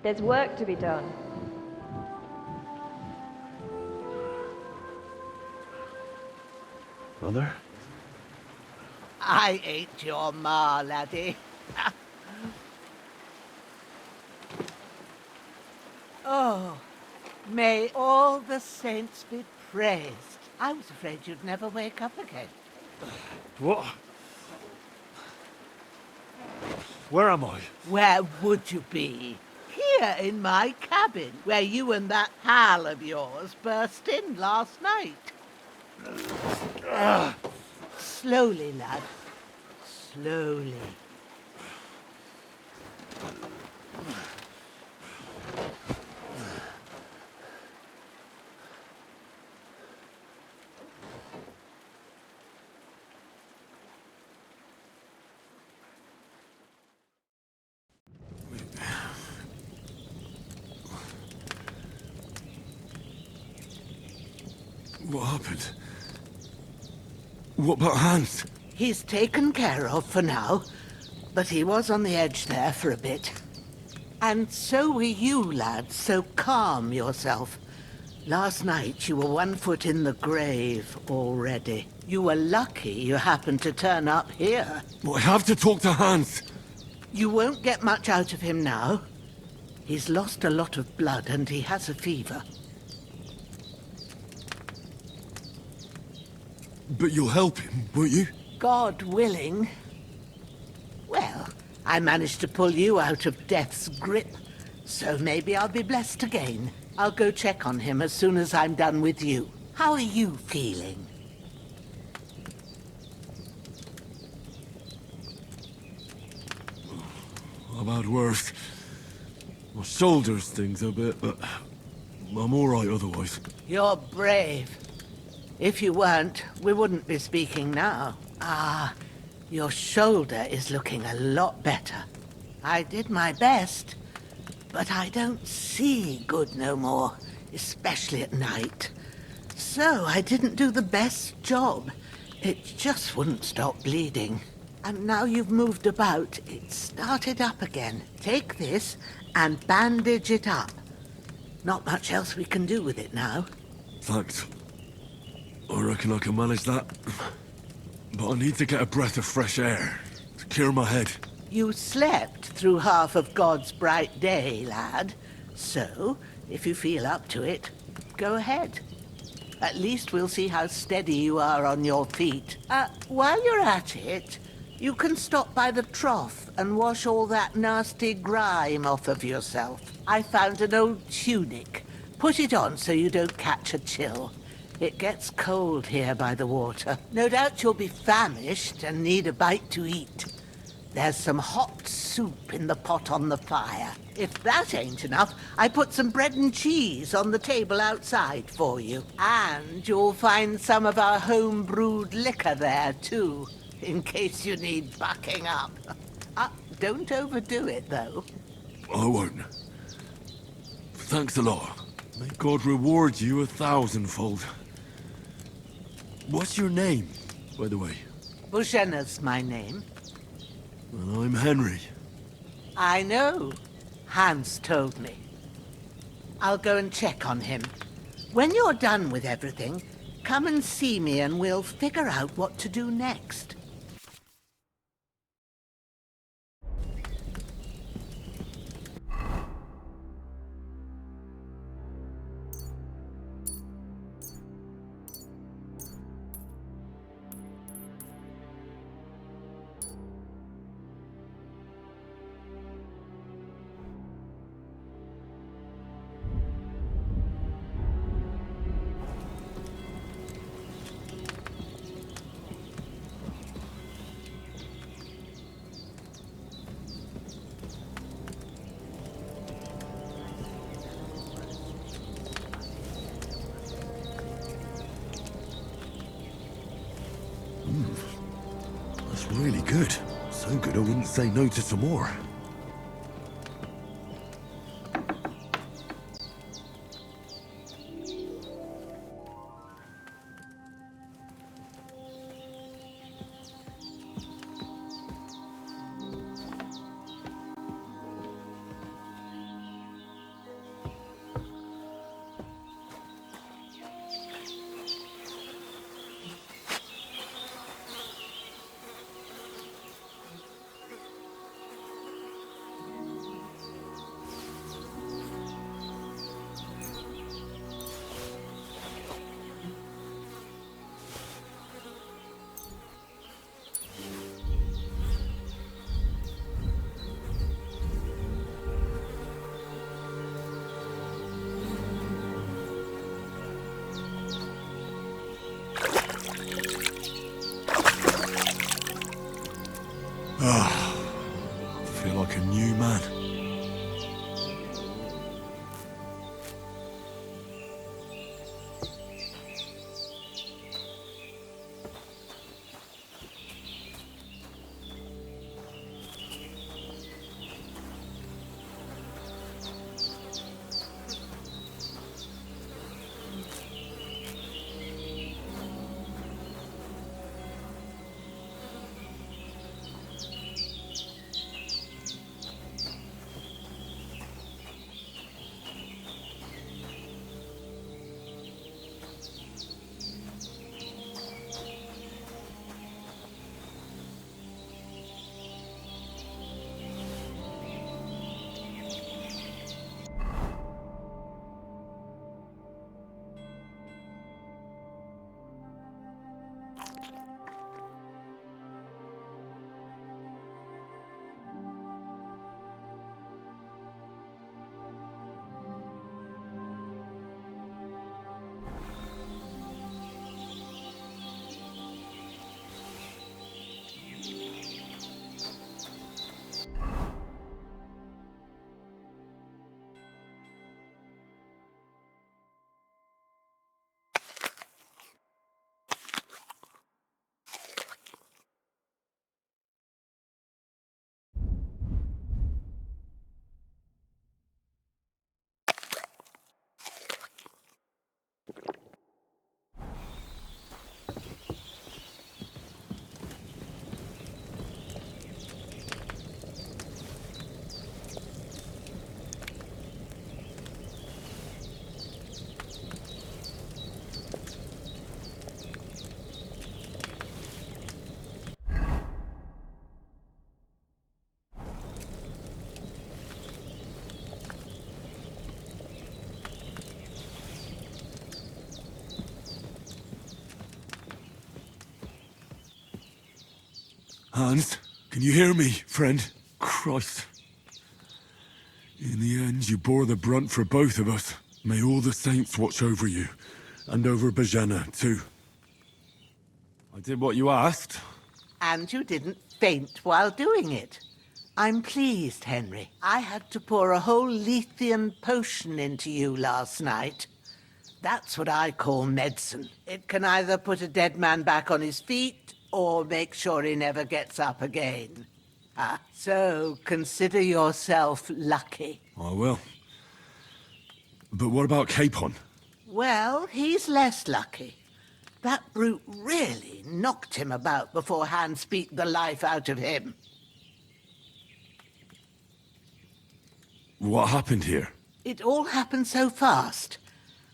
There's work to be done. Mother? I ain't your ma, laddie. Oh, may all the saints be praised. I was afraid you'd never wake up again. What? Where am I? Where would you be? Here in my cabin, where you and that pal of yours burst in last night. Slowly, lad. Slowly. What happened? What about Hans? He's taken care of for now, but he was on the edge there for a bit. And so were you, lad, so calm yourself. Last night you were 1 foot in the grave already. You were lucky you happened to turn up here. I have to talk to Hans. You won't get much out of him now. He's lost a lot of blood and he has a fever. But you'll help him, won't you? God willing. Well, I managed to pull you out of death's grip, so maybe I'll be blessed again. I'll go check on him as soon as I'm done with you. How are you feeling? I've had worse. My shoulder stings a bit, but I'm all right otherwise. You're brave. If you weren't, we wouldn't be speaking now. Your shoulder is looking a lot better. I did my best, but I don't see good no more, especially at night. So I didn't do the best job. It just wouldn't stop bleeding. And now you've moved about, it started up again. Take this and bandage it up. Not much else we can do with it now. Thanks. I reckon I can manage that. But I need to get a breath of fresh air to clear my head. You slept through half of God's bright day, lad. So, if you feel up to it, go ahead. At least we'll see how steady you are on your feet. While you're at it, you can stop by the trough and wash all that nasty grime off of yourself. I found an old tunic. Put it on so you don't catch a chill. It gets cold here by the water. No doubt you'll be famished and need a bite to eat. There's some hot soup in the pot on the fire. If that ain't enough, I put some bread and cheese on the table outside for you. And you'll find some of our home-brewed liquor there, too, in case you need bucking up. Don't overdo it, though. I won't. Thanks a lot. May God reward you 1,000-fold. What's your name, by the way? Bozhena's my name. And I'm Henry. I know. Hans told me. I'll go and check on him. When you're done with everything, come and see me and we'll figure out what to do next. That's really good. So good I wouldn't say no to some more. I feel like a new man. Hans, can you hear me, friend? Christ. In the end, you bore the brunt for both of us. May all the saints watch over you, and over Bozhena, too. I did what you asked. And you didn't faint while doing it. I'm pleased, Henry. I had to pour a whole Lethean potion into you last night. That's what I call medicine. It can either put a dead man back on his feet, or make sure he never gets up again. So consider yourself lucky. I will. But what about Capon? Well, he's less lucky. That brute really knocked him about before Hans beat the life out of him. What happened here? It all happened so fast.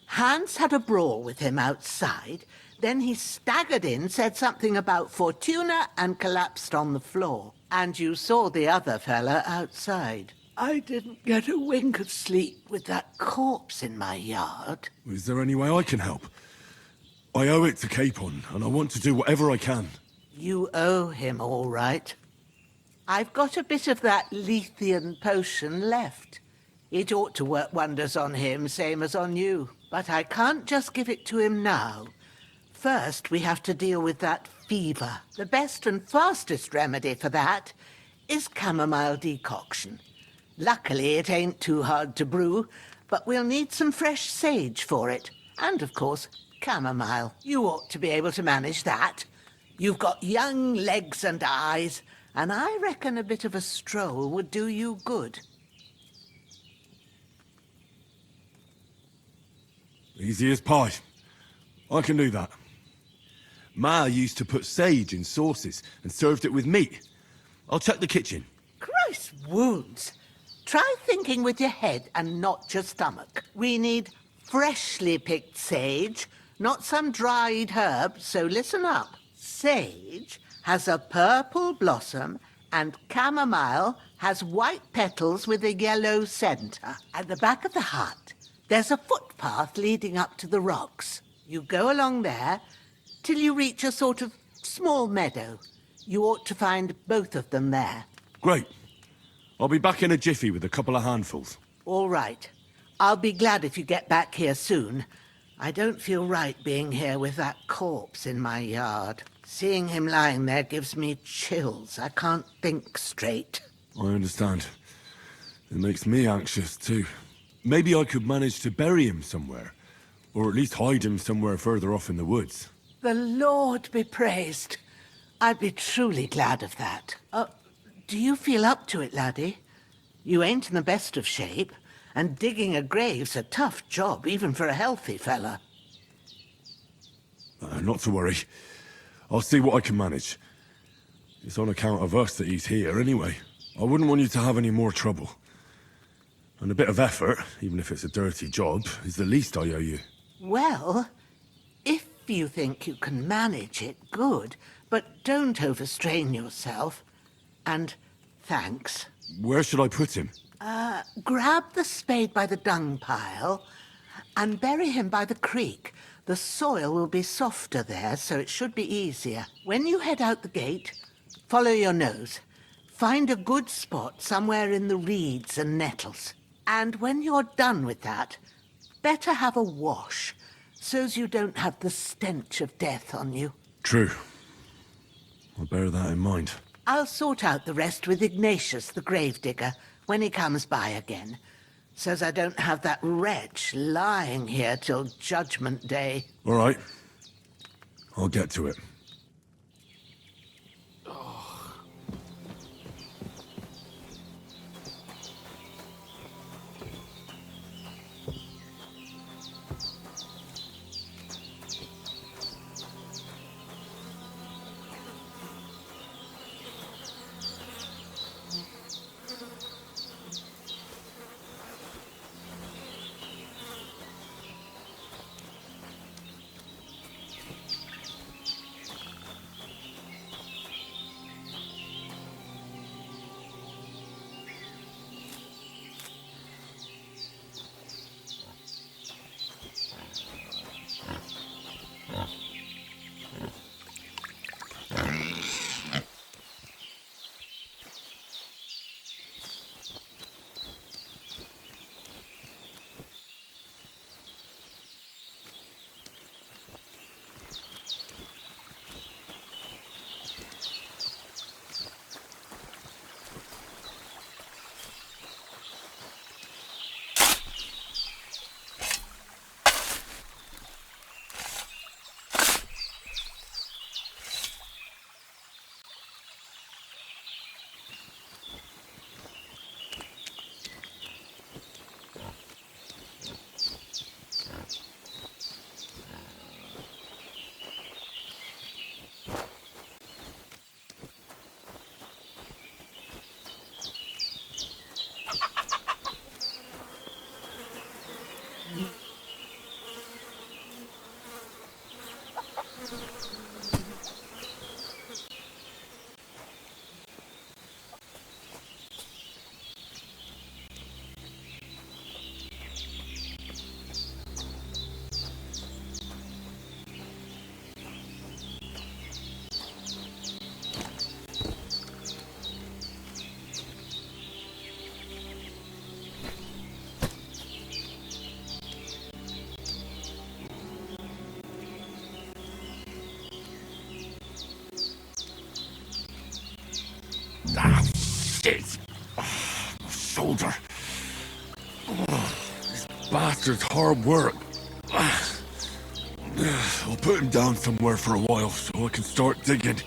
Hans had a brawl with him outside, then he staggered in, said something about Fortuna, and collapsed on the floor. And you saw the other fella outside. I didn't get a wink of sleep with that corpse in my yard. Is there any way I can help? I owe it to Capon, and I want to do whatever I can. You owe him, all right. I've got a bit of that Lethean potion left. It ought to work wonders on him, same as on you. But I can't just give it to him now. First, we have to deal with that fever. The best and fastest remedy for that is chamomile decoction. Luckily, it ain't too hard to brew, but we'll need some fresh sage for it. And, of course, chamomile. You ought to be able to manage that. You've got young legs and eyes, and I reckon a bit of a stroll would do you good. Easy as pie. I can do that. Ma used to put sage in sauces and served it with meat. I'll check the kitchen. Christ wounds! Try thinking with your head and not your stomach. We need freshly picked sage, not some dried herb, so listen up. Sage has a purple blossom and chamomile has white petals with a yellow center. At the back of the hut, there's a footpath leading up to the rocks. You go along there till you reach a sort of small meadow. You ought to find both of them there. Great. I'll be back in a jiffy with a couple of handfuls. All right. I'll be glad if you get back here soon. I don't feel right being here with that corpse in my yard. Seeing him lying there gives me chills. I can't think straight. I understand. It makes me anxious, too. Maybe I could manage to bury him somewhere. Or at least hide him somewhere further off in the woods. The Lord be praised. I'd be truly glad of that. Do you feel up to it, laddie? You ain't in the best of shape, and digging a grave's a tough job, even for a healthy fella. Not to worry. I'll see what I can manage. It's on account of us that he's here, anyway. I wouldn't want you to have any more trouble. And a bit of effort, even if it's a dirty job, is the least I owe you. Well, if you think you can manage it, good. But don't overstrain yourself. And thanks. Where should I put him? Grab the spade by the dung pile and bury him by the creek. The soil will be softer there, so it should be easier. When you head out the gate, follow your nose. Find a good spot somewhere in the reeds and nettles. And when you're done with that, better have a wash, so's you don't have the stench of death on you. True. I'll bear that in mind. I'll sort out the rest with Ignatius, the gravedigger, when he comes by again, so's I don't have that wretch lying here till Judgment Day. All right. I'll get to it. Ah, shit! My shoulder. This bastard's hard work. I'll put him down somewhere for a while so I can start digging.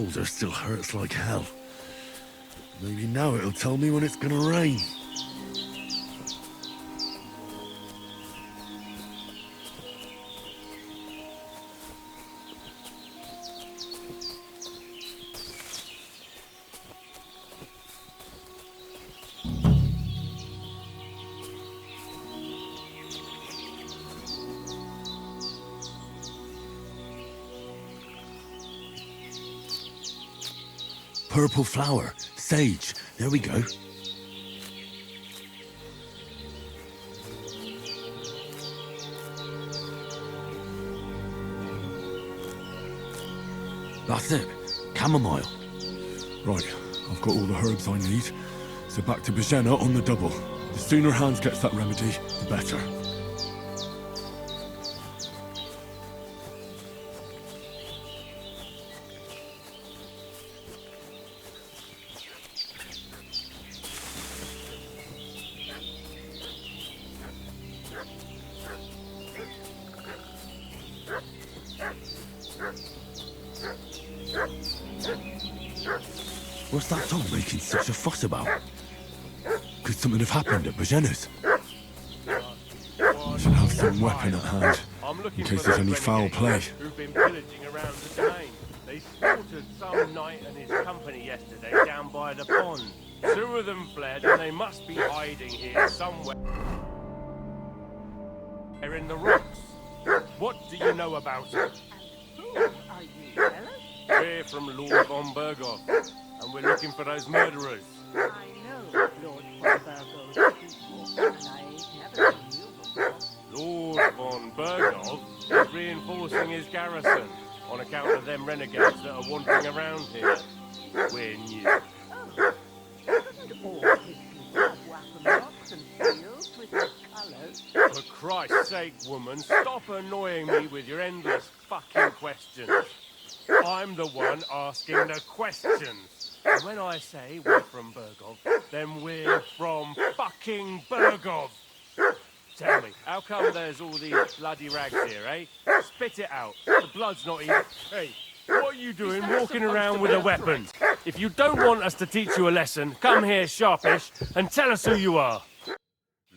shoulder still hurts like hell. Maybe now it'll tell me when it's gonna rain. Purple flower, sage, there we go. That's it, chamomile. Right, I've got all the herbs I need, so back to Bozhena on the double. The sooner Hans gets that remedy, the better. What's that dog making such a fuss about? Could something have happened at Bozhena's? I should have some weapon at hand, in case there's any foul play. Who've been pillaging around the domain. They slaughtered some knight and his company yesterday down by the pond. 2 of them fled, and they must be hiding here somewhere. They're in the rocks. What do you know about it? Who are you, fellas? We're from Lord von Berghoff, and we're looking for those murderers. I know Lord von Burgo's people, and I've never seen you before. Lord von Berghoff is reinforcing his garrison on account of them renegades that are wandering around here. We're new. Oh, doesn't all his people have whack-a-mocs and fields with their colours? For Christ's sake, woman, stop annoying me with your endless fucking questions. I'm the one asking the questions. And when I say we're from Berghoff, then we're from fucking Berghoff. Tell me, how come there's all these bloody rags here, eh? Spit it out. The blood's not even... Hey, what are you doing walking around with a weapon? If you don't want us to teach you a lesson, come here sharpish and tell us who you are.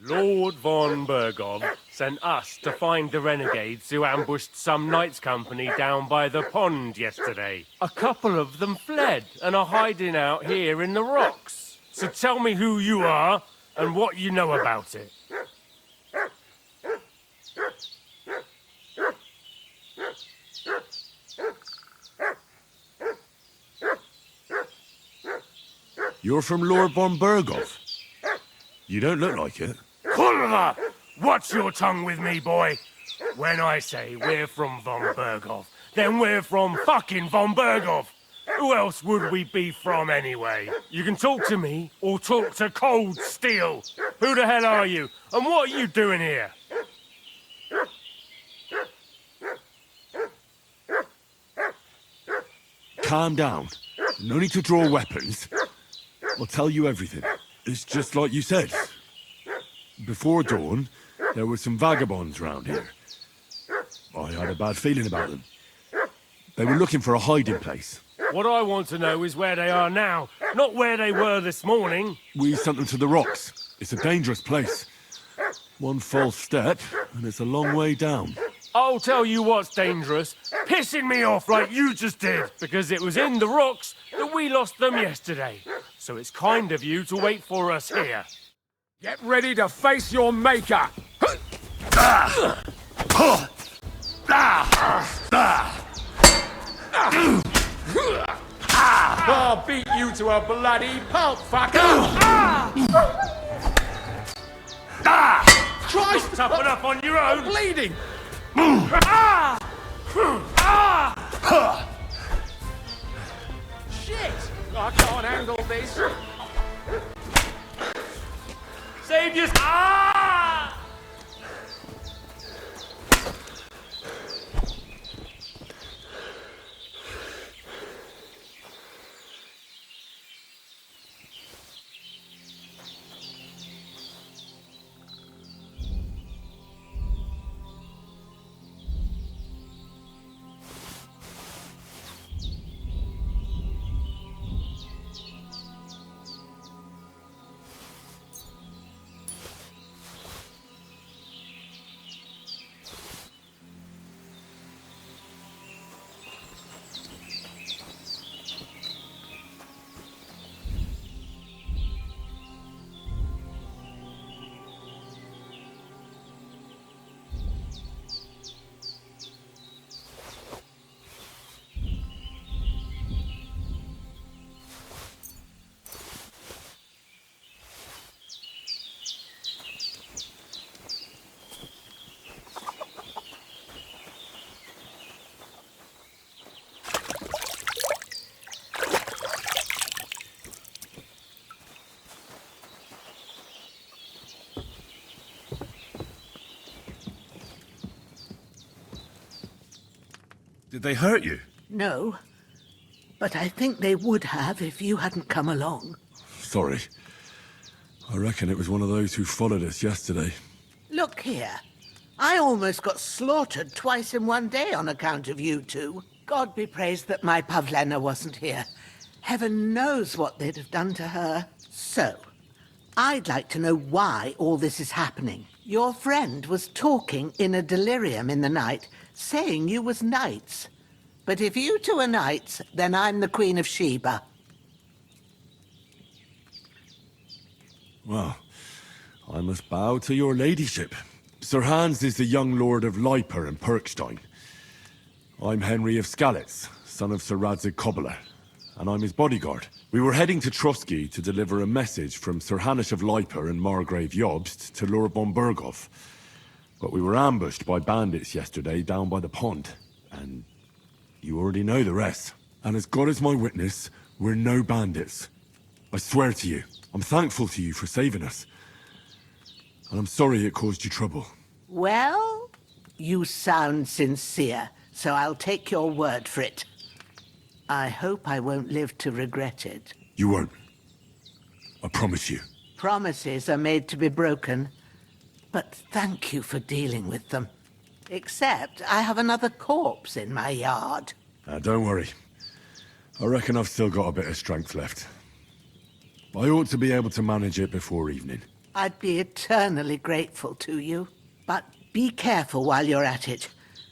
Lord von Berghoff sent us to find the renegades who ambushed some knight's company down by the pond yesterday. A couple of them fled and are hiding out here in the rocks. So tell me who you are and what you know about it. You're from Lord von Berghoff? You don't look like it. Kulva! Watch your tongue with me, boy. When I say we're from von Berghoff, then we're from fucking von Berghoff. Who else would we be from anyway? You can talk to me or talk to cold steel. Who the hell are you? And what are you doing here? Calm down. No need to draw weapons. I'll tell you everything. It's just like you said. Before dawn, there were some vagabonds round here. I had a bad feeling about them. They were looking for a hiding place. What I want to know is where they are now, not where they were this morning. We sent them to the rocks. It's a dangerous place. One false step, and it's a long way down. I'll tell you what's dangerous. Pissing me off like you just did. Because it was in the rocks that we lost them yesterday. So it's kind of you to wait for us here. Get ready to face your maker! I'll beat you to a bloody pulp, fucker! Christ! Toughen up on your own! Bleeding! Shit! I can't handle this. Save your... Ah! Did they hurt you? No, but I think they would have if you hadn't come along. Sorry. I reckon it was one of those who followed us yesterday. Look here. I almost got slaughtered twice in one day on account of you two. God be praised that my Pavlena wasn't here. Heaven knows what they'd have done to her. So, I'd like to know why all this is happening. Your friend was talking in a delirium in the night, saying you was knights. But if you two are knights, then I'm the Queen of Sheba. Well, I must bow to your ladyship. Sir Hans is the young lord of Leiper and Perkstein. I'm Henry of Skalitz, son of Sir Radzig Cobbler, and I'm his bodyguard. We were heading to Trotsky to deliver a message from Sir Hanish of Leiper and Margrave Jobst to Lord von Berghoff. But we were ambushed by bandits yesterday down by the pond, and you already know the rest. And as God is my witness, we're no bandits. I swear to you, I'm thankful to you for saving us. And I'm sorry it caused you trouble. Well, you sound sincere, so I'll take your word for it. I hope I won't live to regret it. You won't. I promise you. Promises are made to be broken, but thank you for dealing with them. Except I have another corpse in my yard. Now, don't worry. I reckon I've still got a bit of strength left. I ought to be able to manage it before evening. I'd be eternally grateful to you. But be careful while you're at it.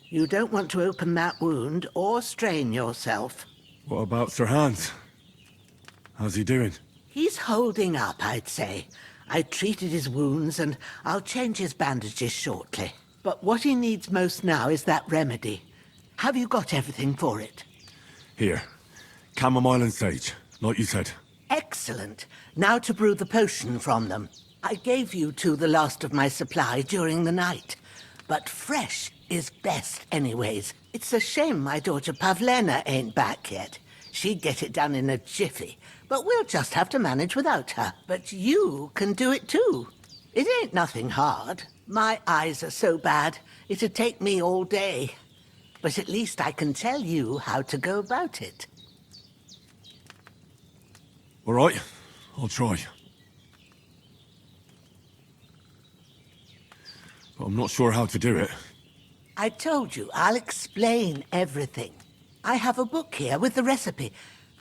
You don't want to open that wound or strain yourself. What about Sir Hans? How's he doing? He's holding up, I'd say. I treated his wounds and I'll change his bandages shortly. But what he needs most now is that remedy. Have you got everything for it? Here. Chamomile and sage, like you said. Excellent. Now to brew the potion from them. I gave you two the last of my supply during the night. But fresh is best anyways. It's a shame my daughter Pavlena ain't back yet. She'd get it done in a jiffy. But we'll just have to manage without her. But you can do it too. It ain't nothing hard. My eyes are so bad, it'd take me all day. But at least I can tell you how to go about it. All right, I'll try. But I'm not sure how to do it. I told you, I'll explain everything. I have a book here with the recipe,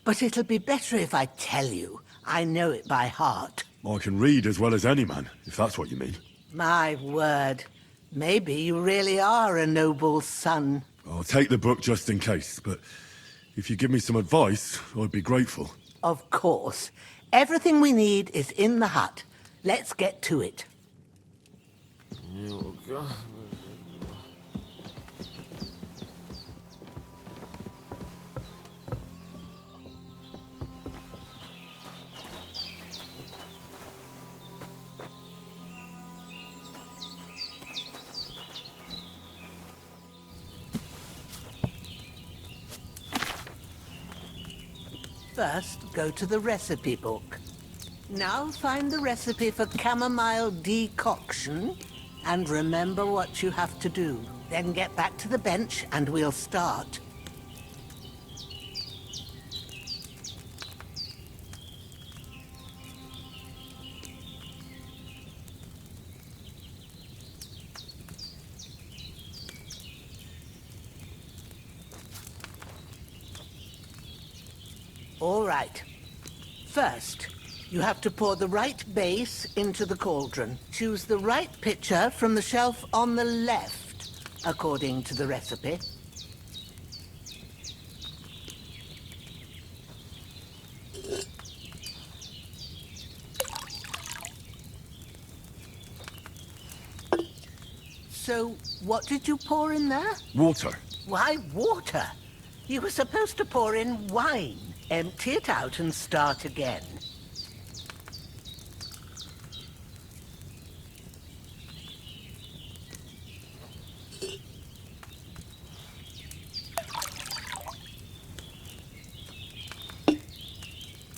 but it'll be better if I tell you. I know it by heart. I can read as well as any man, if that's what you mean. My word. Maybe you really are a noble son. I'll take the book just in case, but if you give me some advice, I'd be grateful. Of course. Everything we need is in the hut. Let's get to it. First, go to the recipe book. Now find the recipe for chamomile decoction, and remember what you have to do. Then get back to the bench and we'll start. All right. First, you have to pour the right base into the cauldron. Choose the right pitcher from the shelf on the left, according to the recipe. So, what did you pour in there? Water. Why water? You were supposed to pour in wine. Empty it out and start again.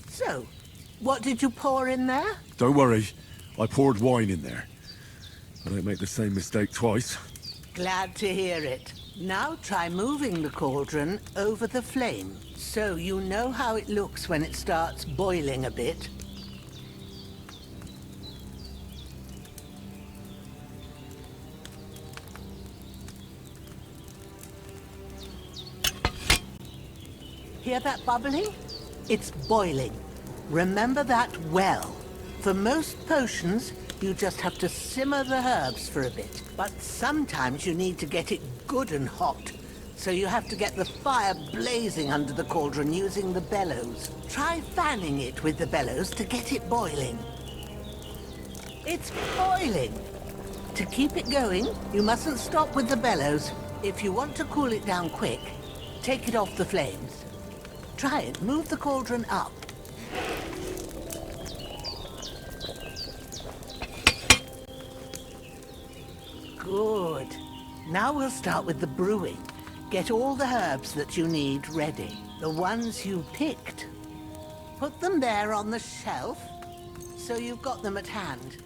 So, what did you pour in there? Don't worry, I poured wine in there. I don't make the same mistake twice. Glad to hear it. Now try moving the cauldron over the flame, so you know how it looks when it starts boiling a bit. Hear that bubbling? It's boiling. Remember that well. For most potions, you just have to simmer the herbs for a bit. But sometimes you need to get it good and hot. So you have to get the fire blazing under the cauldron using the bellows. Try fanning it with the bellows to get it boiling. It's boiling! To keep it going, you mustn't stop with the bellows. If you want to cool it down quick, take it off the flames. Try it. Move the cauldron up. Good. Now we'll start with the brewing. Get all the herbs that you need ready. The ones you picked. Put them there on the shelf, so you've got them at hand.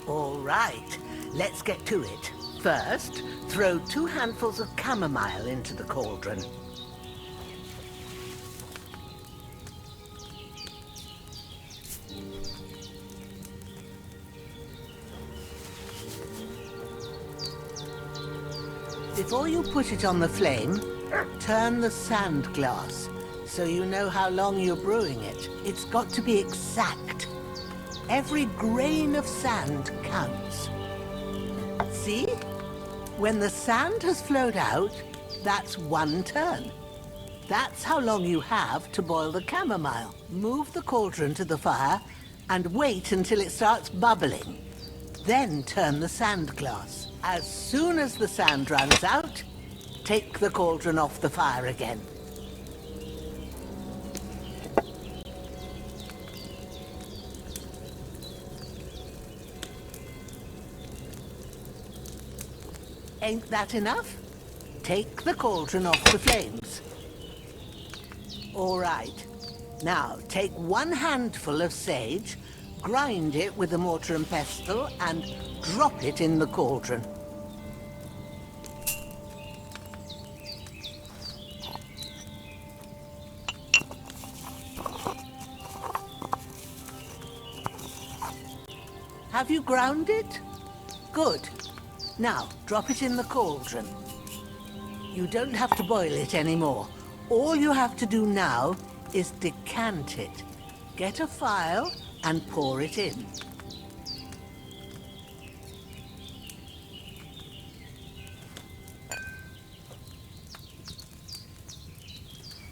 All right, let's get to it. First, throw 2 handfuls of chamomile into the cauldron. Before you put it on the flame, turn the sand glass, so you know how long you're brewing it. It's got to be exact. Every grain of sand counts. See? When the sand has flowed out, that's 1 turn. That's how long you have to boil the chamomile. Move the cauldron to the fire and wait until it starts bubbling. Then turn the sand glass. As soon as the sand runs out, take the cauldron off the fire again. Ain't that enough? Take the cauldron off the flames. All right. Now, take 1 handful of sage, grind it with a mortar and pestle, and drop it in the cauldron. Have you ground it? Good. Now, drop it in the cauldron. You don't have to boil it anymore. All you have to do now is decant it. Get a phial and pour it in.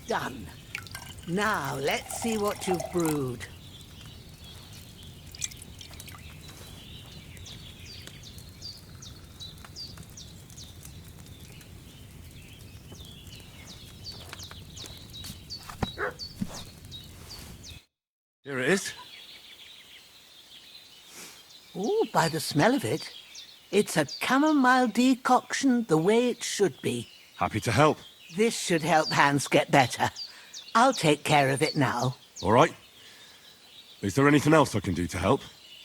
Done. Now, let's see what you've brewed. Here it is. Ooh, by the smell of it, it's a chamomile decoction the way it should be. Happy to help. This should help Hans get better. I'll take care of it now. All right. Is there anything else I can do to help?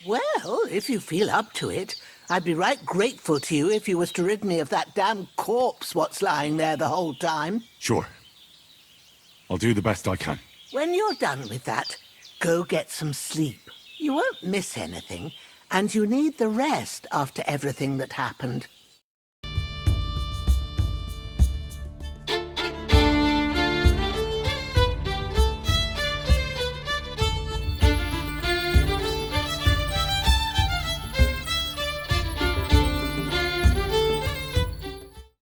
Well, if you feel up to it, I'd be right grateful to you if you was to rid me of that damn corpse what's lying there the whole time. Sure. I'll do the best I can. When you're done with that, go get some sleep. You won't miss anything, and you need the rest after everything that happened.